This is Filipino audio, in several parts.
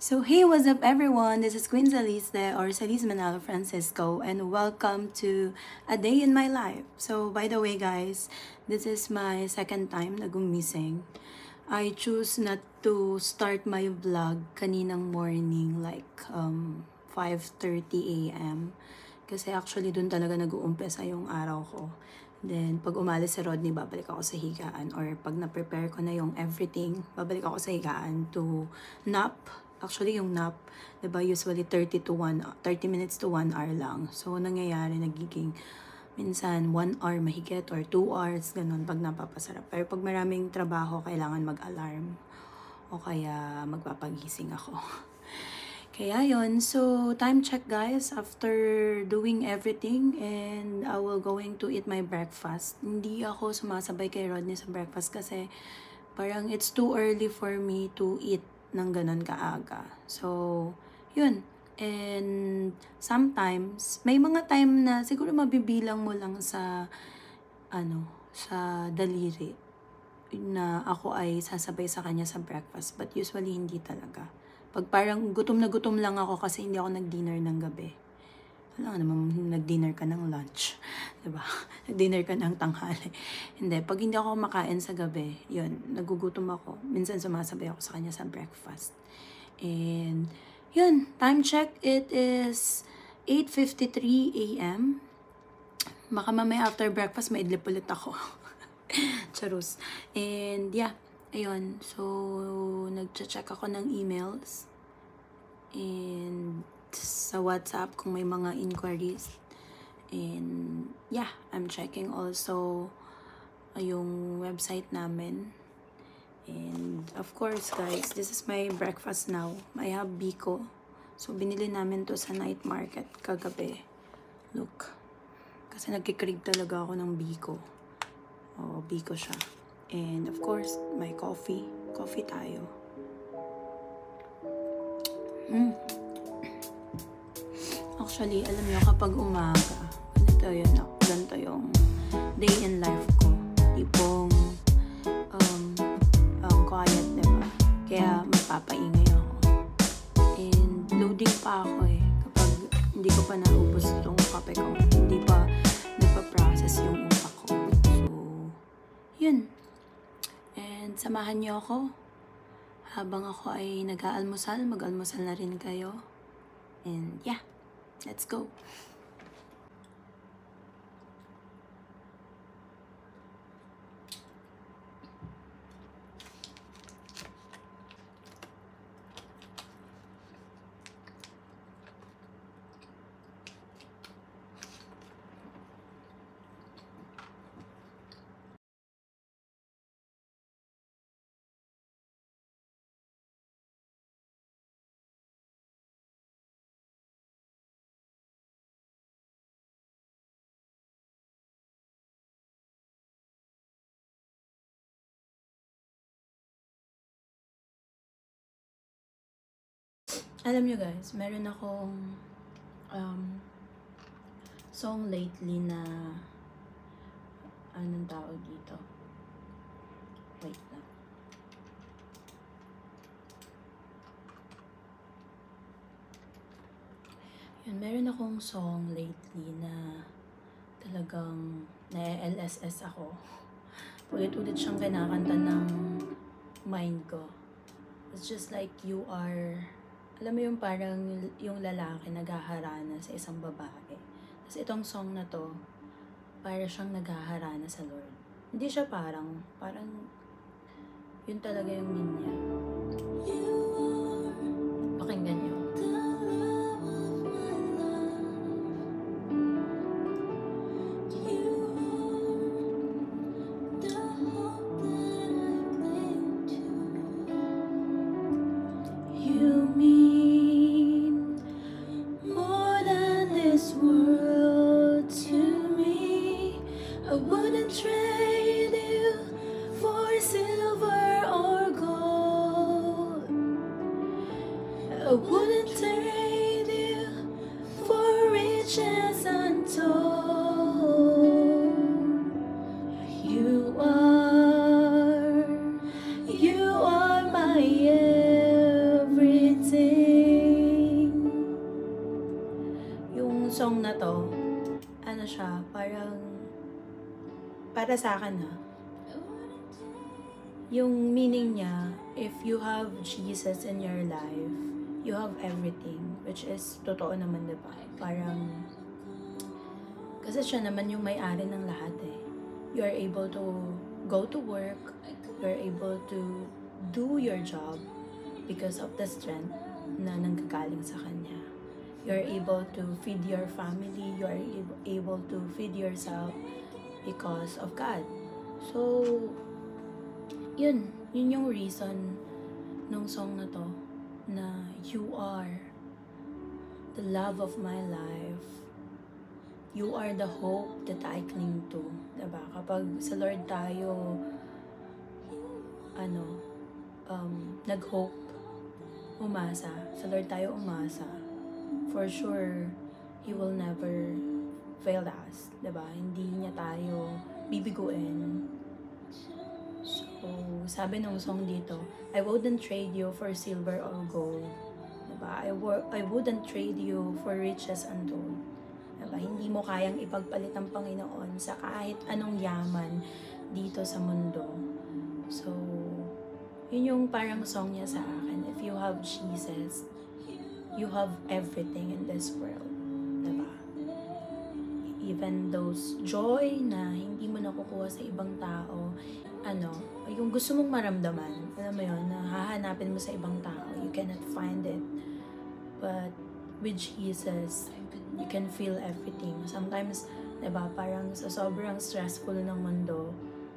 So hey, what's up everyone? This is Queen Zaliste or Salis Manalo Francisco and welcome to A Day in My Life. So by the way guys, this is my second time na gumising. I choose not to start my vlog kaninang morning like 5:30 a.m. Kasi actually dun talaga nag-uumpisa yung araw ko. Then, pag umalis si Rodney, babalik ako sa higaan. Or pag na-prepare ko na yung everything, babalik ako sa higaan to nap. Actually, yung nap, diba, usually 30 minutes to 1 hour lang. So, nangyayari, nagiging minsan 1 hour mahigit or 2 hours, ganun, pag napapasarap. Pero pag maraming trabaho, kailangan mag-alarm. O kaya magpapagising ako. Kaya yun, so time check guys, after doing everything and I will going to eat my breakfast. Hindi ako sumasabay kay Rodney sa breakfast kasi parang it's too early for me to eat ng ganun kaaga. So, yun. And sometimes, may mga time na siguro mabibilang mo lang sa, sa daliri na ako ay sasabay sa kanya sa breakfast. But usually, hindi talaga. Pag parang gutom na gutom lang ako kasi hindi ako nag-dinner ng gabi. Wala naman nag-dinner ka ng lunch. Diba? Nag-dinner ka ng tanghali. Hindi. Pag hindi ako makain sa gabi, yun, nagugutom ako. Minsan sumasabay ako sa kanya sa breakfast. And, yun, time check, it is 8:53 a.m. Baka mamaya after breakfast, maidlip ulit ako. Charus. And, yeah. Ayun, so, nag-check ako ng emails and sa WhatsApp kung may mga inquiries. And, yeah, I'm checking also yung website namin. And, of course, guys, this is my breakfast now. I have biko. So, binili namin to sa night market kagabi. Look. Kasi nagkikrave talaga ako ng biko. Oh, biko siya. And of course, my coffee. Coffee tayo. Actually, alam niyo, kapag umaga, ganito yung day in life ko. Tipong, quiet, diba? Kaya mapapaingay ako. And loading pa ako eh. Kapag hindi ko pa naubos itong kape ko, hindi pa nagpa-process yung utak ko. So, yun. And samahan niyo ako habang ako ay nag-aalmusal. Mag-almusal na rin kayo. And yeah, let's go. Alam nyo guys, meron akong song lately na anong tawag dito? Wait lang. Yun, meron akong song lately na talagang na-LSS ako. Ulit-ulit siyang kinakanta ng mind ko. It's just like you are, alam mo yung parang yung lalaki naghaharana sa isang babae. Tapos itong song na to, para siyang naghaharana sa Lord. Hindi siya parang yun talaga yung linya. Pakinggan niyo. I wouldn't trade you for silver or gold. I wouldn't trade you for riches untold. You are my everything. song na to, ano siya, parang, para sa akin yung meaning niya, if you have Jesus in your life, you have everything, which is totoo naman, diba? Parang, kasi siya naman yung may-ari ng lahat eh. You are able to go to work, you are able to do your job because of the strength na nanggagaling sa Kanya. You are able to feed your family, you are able to feed yourself because of God. So, yun yung reason nung song na to, na you are the love of my life. You are the hope that I cling to. Diba? Kapag sa Lord tayo, nag-hope, umasa. Sa Lord tayo umasa. For sure, He will never fail us. Diba? Hindi niya tayo bibiguin. So, sabi nung song dito, I wouldn't trade you for silver or gold. Diba? I wouldn't trade you for riches untold. Diba? Hindi mo kayang ipagpalit ang Panginoon sa kahit anong yaman dito sa mundo. So, yun yung parang song niya sa akin. If you have Jesus, you have everything in this world. Diba? Even those joy na hindi mo nakukuha sa ibang tao, yung gusto mong maramdaman, alam mo yun, na hahanapin mo sa ibang tao, you cannot find it. But with Jesus, you can feel everything. Sometimes, diba, parang sa sobrang stressful ng mundo,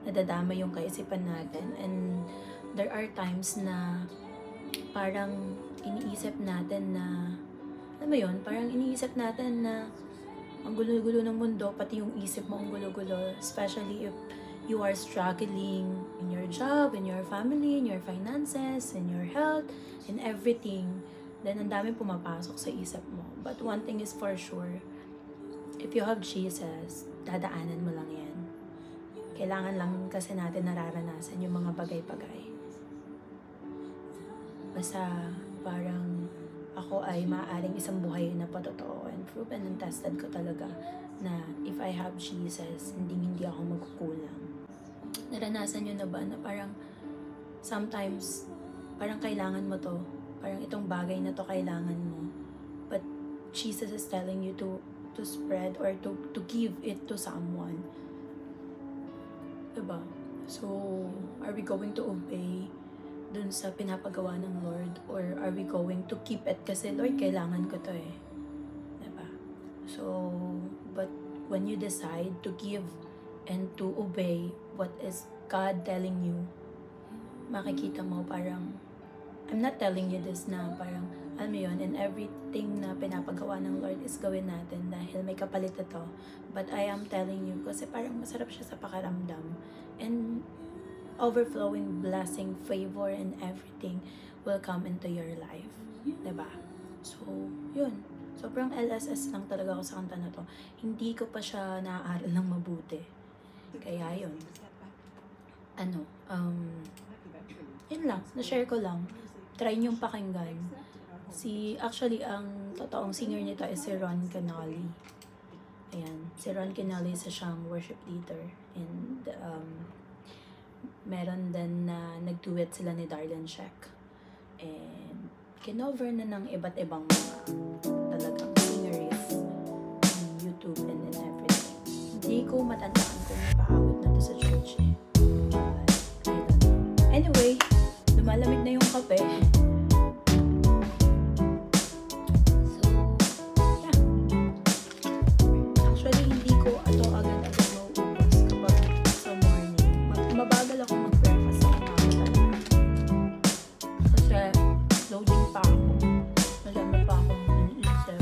nadadama yung kaisipan natin. And there are times na parang iniisip natin na, alam mo yun, parang iniisip natin na ang gulo-gulo ng mundo, pati yung isip mo ang gulo-gulo. Especially if you are struggling in your job, in your family, in your finances, in your health, in everything. Then, ang dami pumapasok sa isip mo. But one thing is for sure, if you have Jesus, dadaanan mo lang yan. Kailangan lang kasi natin nararanasan yung mga bagay-bagay. Basta parang ako ay maaaring isang buhay na patotoo and proven and tested ko talaga na if I have Jesus, hindi ako magkukulang. Naranasan nyo na ba na parang sometimes parang kailangan mo to, parang itong bagay na to kailangan mo, but Jesus is telling you to spread or to give it to someone. Diba? So, are we going to obey dun sa pinapagawa ng Lord, or are we going to keep it kasi Lord, kailangan ko to eh. Diba? So, but when you decide to give and to obey what is God telling you, makikita mo parang, I'm not telling you this na parang, alam mo yun, and everything na pinapagawa ng Lord is gawin natin dahil may kapalit ito. But I am telling you kasi parang masarap siya sa pakaramdam. And overflowing blessing, favor, and everything will come into your life. Diba? So, yun. Sobrang LSS lang talaga ako sa kanta na to. Hindi ko pa siya naaaral ng mabuti. Kaya yun. Yun lang. Na-share ko lang. Try niyong pakinggan. Actually, ang totoong singer nito is si Ron Canali. Ayan. Si Ron Canali isa siyang worship leader. And, meron din na nag-duet sila ni Darlene Sheck. And kinover na ng iba't ibang mga talagang singeries on YouTube and then everything. Hindi ko matandaan kung napaawit na to sa church eh. But, I don't know. Anyway, lumalamig na yung kape. So, yeah. Actually, hindi ko ato agad-agad mauubos kapag sa morning. Mabagal ako mag-breakfast sa umaga talaga. Kasi loading pa ako. Masama pa akong isip.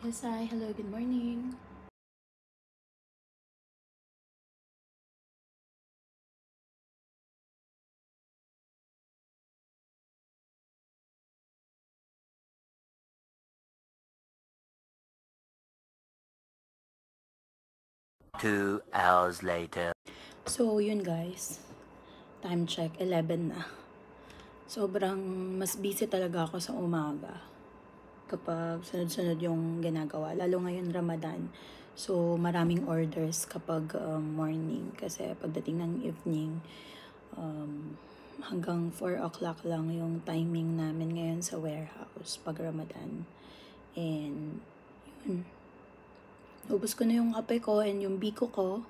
Yes, hi. Hello, good morning. Two hours later. So, yun guys. Time check, 11 na. Sobrang mas busy talaga ako sa umaga kapag sunod-sunod yung ginagawa. Lalo ngayon Ramadan. So, maraming orders kapag morning. Kasi pagdating ng evening, hanggang 4 o'clock lang yung timing namin ngayon sa warehouse pag Ramadan. And, yun. Ubus ko na yung kape ko and yung biko ko.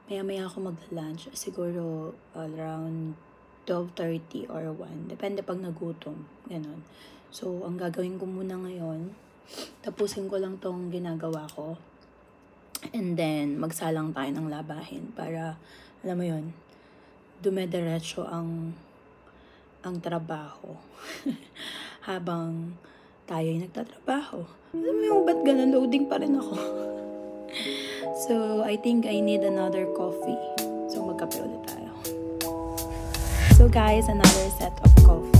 Maya-maya ako magla-lunch. Siguro around 12:30 or 1. Depende pag nagutom. Ganon. So, ang gagawin ko muna ngayon, tapusin ko lang tong ginagawa ko. And then, magsalang tayo ng labahin para, alam mo yun, dumediretso ang trabaho. Habang tayo'y nagtatrabaho. Alam mo yung ba't ganun, loading pa rin ako. So, I think I need another coffee. So, magkape ulit tayo. So, guys, another set of coffee.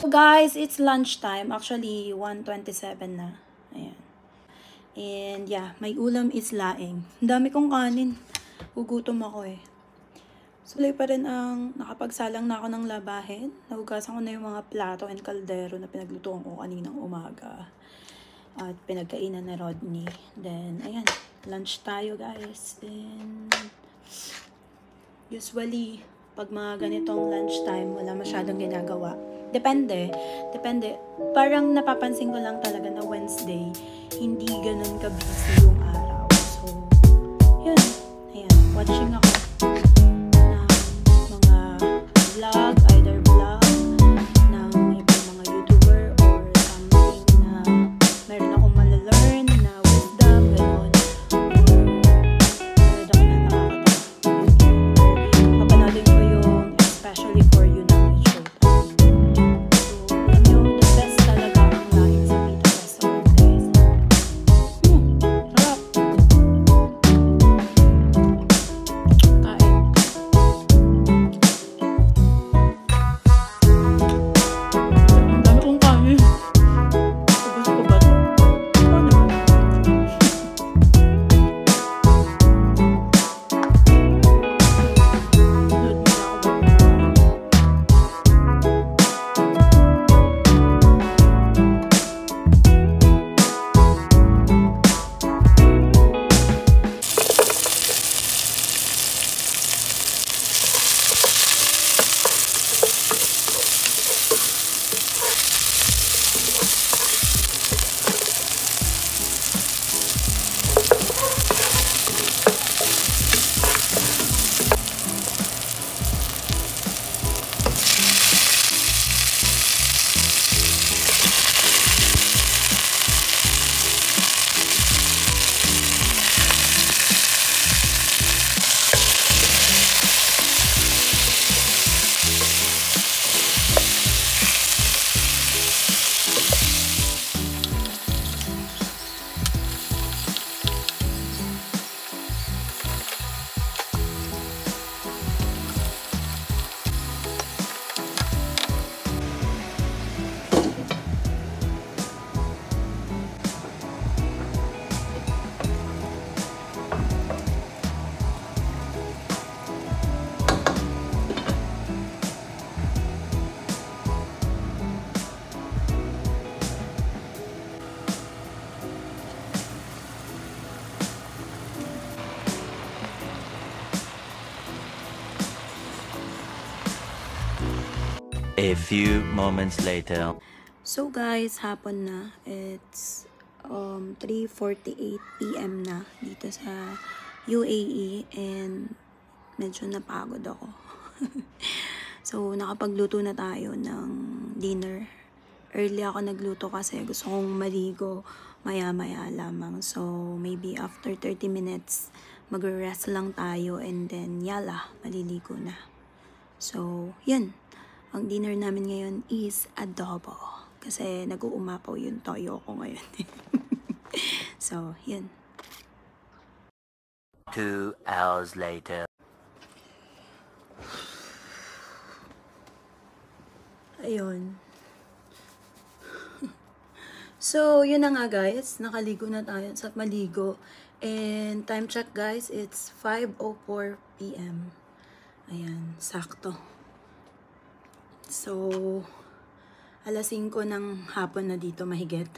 So guys, it's lunchtime. Actually, 1:27 na. Ayan. And yeah, may ulam is laing. Ang dami kong kanin. Gugutom ako eh. Suloy pa rin ang nakapagsalang na ako ng labahin. Nahugasan ko na yung mga plato and kaldero na pinaglutuan ko kaninang umaga. At pinagkainan na Rodney. Then, ayan. Lunch tayo guys. Then, usually, pag mga ganitong lunchtime, wala masyadong ginagawa. Depende. Parang napapansin ko lang talaga na Wednesday, hindi ganun ka-busy yung araw. So, yun. Ayan. Watching ako ng mga vlog, either vlog ng ibang mga YouTuber or something na meron akong malalearn na wisdom, gano'n. Or meron ako na nakakatawa. Papanoodin ko yung especially for you na may showtime. So, alam nyo, the best talaga ang laing sa Pita Restaurant, guys. Sarap. A few moments later. So guys, hapon na. It's 3:48 PM na dito sa UAE and medyo napagod ako. So, nakapagluto na tayo ng dinner. Early ako nagluto kasi gusto kong maligo maya-maya lamang. So, maybe after 30 minutes, mag-rest lang tayo and then yala, maliligo na. So, yun. Ang dinner namin ngayon is adobo. Kasi nag-uumapaw yung toyo ko ngayon. So, yun. 2 hours later. Ayun. So, yun na nga guys. Nakaligo na tayo sa maligo. And time check guys, it's 5:04 PM. Ayan, sakto. So, alas 5 ng hapon na dito mahigit.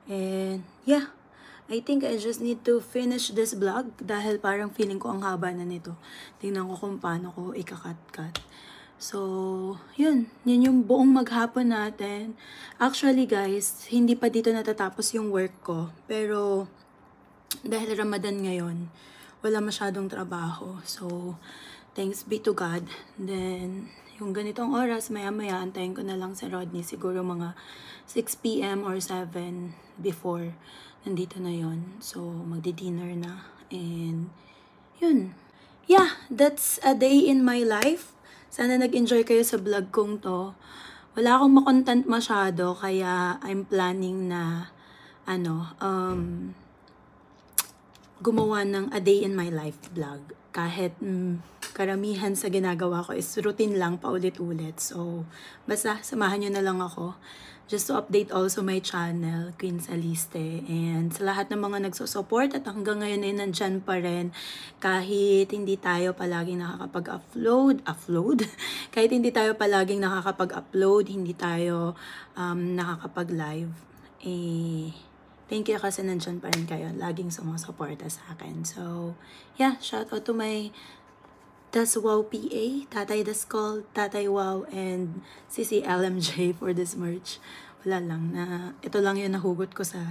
And yeah, I think I just need to finish this vlog dahil parang feeling ko ang haba na nito. Tingnan ko kung paano ko ikakat-cut. So, yun yung buong maghapon natin. Actually guys, hindi pa dito natatapos yung work ko. Pero, dahil Ramadan ngayon, wala masyadong trabaho. So, thanks be to God. Then, yung ganitong oras, maya-maya, antayin ko na lang si Rodney. Siguro mga 6 PM or 7 before nandito na yon. So, magdi-dinner na. And, yun. Yeah, that's a day in my life. Sana nag-enjoy kayo sa vlog kong to. Wala akong makontent masyado, kaya I'm planning na, gumawa ng a day in my life vlog. Kahit karamihan sa ginagawa ko is routine lang, paulit-ulit. So, basta samahan nyo na lang ako. Just to update also my channel, Queen Saliste. And sa lahat ng mga nagsusupport at hanggang ngayon ay nandyan pa rin. Kahit hindi tayo palaging nakakapag-upload, kahit hindi tayo palaging nakakapag-upload, hindi tayo nakakapag-live, thank you kasi nandyan pa rin kayo. Laging sumusuporta sa akin. So, yeah, shout out to my Das Wow PA, Tatay Daskol, Tatay Wow, and Sisi LMJ for this merch. Wala lang, ito lang yung nahugot ko sa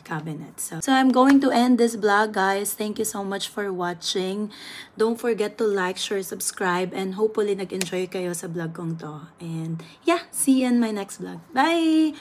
cabinet. So I'm going to end this vlog, guys. Thank you so much for watching. Don't forget to like, share, subscribe, and hopefully nag-enjoy kayo sa vlog kong to. And yeah, see you in my next vlog. Bye!